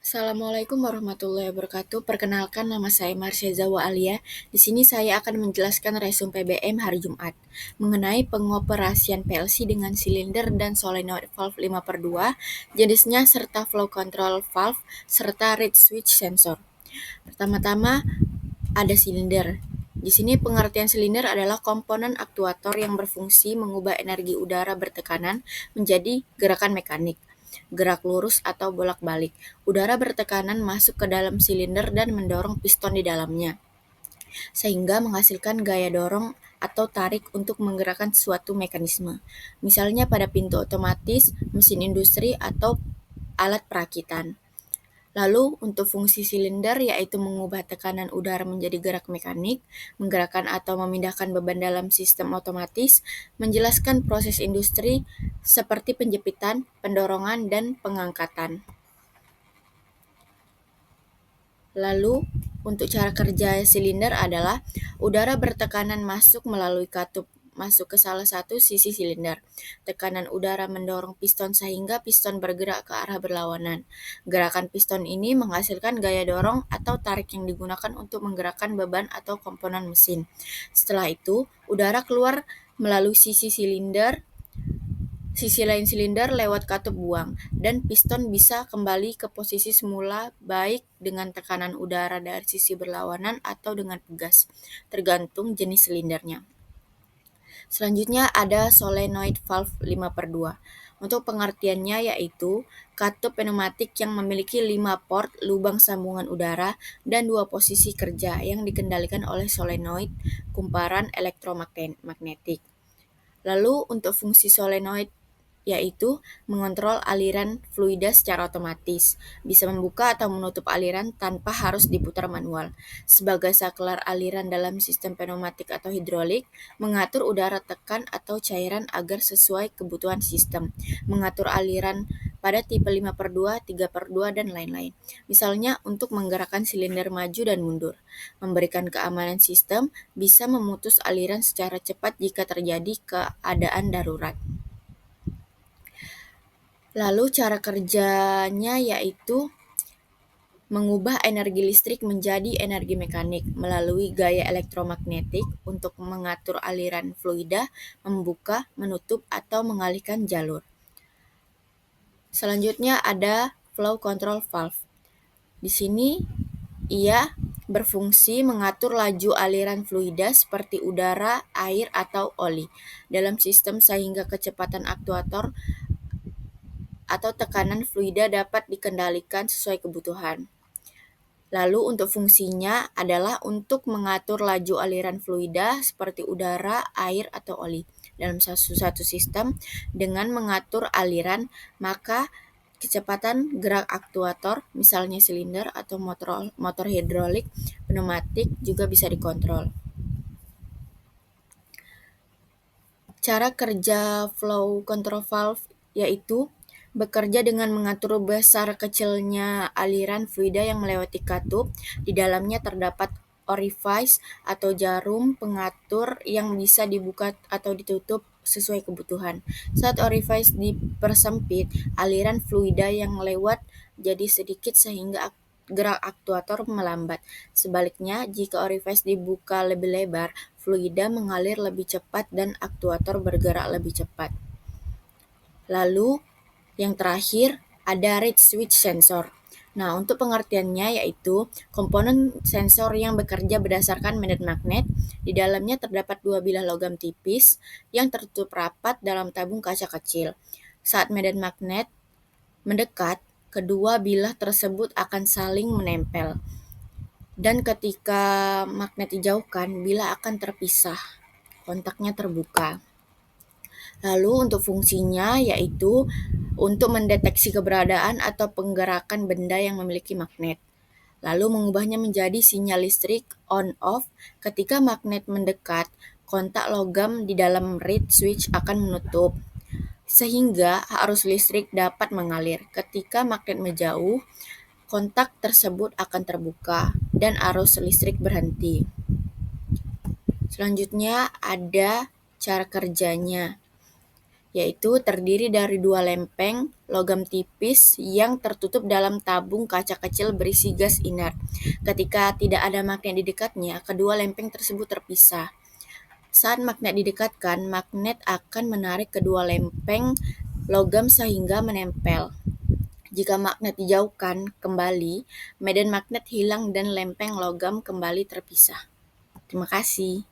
Assalamualaikum warahmatullahi wabarakatuh. Perkenalkan, nama saya Marsha Zawa Alia. Di sini saya akan menjelaskan resume PBM hari Jumat mengenai pengoperasian PLC dengan silinder dan solenoid valve 5/2, jenisnya serta flow control valve serta reed switch sensor. Pertama-tama ada silinder. Di sini pengertian silinder adalah komponen aktuator yang berfungsi mengubah energi udara bertekanan menjadi gerakan mekanik, gerak lurus atau bolak-balik. Udara bertekanan masuk ke dalam silinder dan mendorong piston di dalamnya, sehingga menghasilkan gaya dorong atau tarik untuk menggerakkan suatu mekanisme. Misalnya pada pintu otomatis, mesin industri, atau alat perakitan. Lalu untuk fungsi silinder yaitu mengubah tekanan udara menjadi gerak mekanik, menggerakkan atau memindahkan beban dalam sistem otomatis, menjelaskan proses industri seperti penjepitan, pendorongan, dan pengangkatan. Lalu untuk cara kerja silinder adalah udara bertekanan masuk melalui katup masuk ke salah satu sisi silinder. Tekanan udara mendorong piston sehingga piston bergerak ke arah berlawanan. Gerakan piston ini menghasilkan gaya dorong atau tarik yang digunakan untuk menggerakkan beban atau komponen mesin. Setelah itu, udara keluar melalui sisi lain silinder lewat katup buang, dan piston bisa kembali ke posisi semula baik dengan tekanan udara dari sisi berlawanan atau dengan pegas, tergantung jenis silindernya. Selanjutnya ada solenoid valve 5/2. Untuk pengertiannya yaitu katup pneumatik yang memiliki 5 port lubang sambungan udara dan 2 posisi kerja yang dikendalikan oleh solenoid kumparan elektromagnetik. Lalu untuk fungsi solenoid yaitu mengontrol aliran fluida secara otomatis, bisa membuka atau menutup aliran tanpa harus diputar manual. Sebagai saklar aliran dalam sistem pneumatik atau hidrolik, mengatur udara tekan atau cairan agar sesuai kebutuhan sistem, mengatur aliran pada tipe 5/2, 3/2, dan lain-lain. Misalnya untuk menggerakkan silinder maju dan mundur, memberikan keamanan sistem, bisa memutus aliran secara cepat jika terjadi keadaan darurat. Lalu cara kerjanya yaitu mengubah energi listrik menjadi energi mekanik melalui gaya elektromagnetik untuk mengatur aliran fluida, membuka, menutup, atau mengalihkan jalur. Selanjutnya ada flow control valve. Di sini ia berfungsi mengatur laju aliran fluida seperti udara, air, atau oli dalam sistem sehingga kecepatan aktuator atau tekanan fluida dapat dikendalikan sesuai kebutuhan. Lalu untuk fungsinya adalah untuk mengatur laju aliran fluida seperti udara, air, atau oli dalam satu sistem. Dengan mengatur aliran, maka kecepatan gerak aktuator, misalnya silinder atau motor hidrolik, pneumatik juga bisa dikontrol. Cara kerja flow control valve yaitu bekerja dengan mengatur besar kecilnya aliran fluida yang melewati katup. Di dalamnya terdapat orifice atau jarum pengatur yang bisa dibuka atau ditutup sesuai kebutuhan. Saat orifice dipersempit, aliran fluida yang lewat jadi sedikit sehingga gerak aktuator melambat. Sebaliknya, jika orifice dibuka lebih lebar, fluida mengalir lebih cepat dan aktuator bergerak lebih cepat. Lalu yang terakhir ada reed switch sensor. Nah, untuk pengertiannya yaitu komponen sensor yang bekerja berdasarkan medan magnet. Di dalamnya terdapat 2 bilah logam tipis yang tertutup rapat dalam tabung kaca kecil. Saat medan magnet mendekat, kedua bilah tersebut akan saling menempel. Dan ketika magnet dijauhkan, bilah akan terpisah, kontaknya terbuka. Lalu untuk fungsinya yaitu untuk mendeteksi keberadaan atau penggerakan benda yang memiliki magnet. Lalu mengubahnya menjadi sinyal listrik on-off. Ketika magnet mendekat, kontak logam di dalam reed switch akan menutup, sehingga arus listrik dapat mengalir. Ketika magnet menjauh, kontak tersebut akan terbuka dan arus listrik berhenti. Selanjutnya ada cara kerjanya. yaitu terdiri dari dua lempeng logam tipis yang tertutup dalam tabung kaca kecil berisi gas inert. Ketika tidak ada magnet di dekatnya, kedua lempeng tersebut terpisah. Saat magnet didekatkan, magnet akan menarik kedua lempeng logam sehingga menempel. Jika magnet dijauhkan kembali, medan magnet hilang dan lempeng logam kembali terpisah. Terima kasih.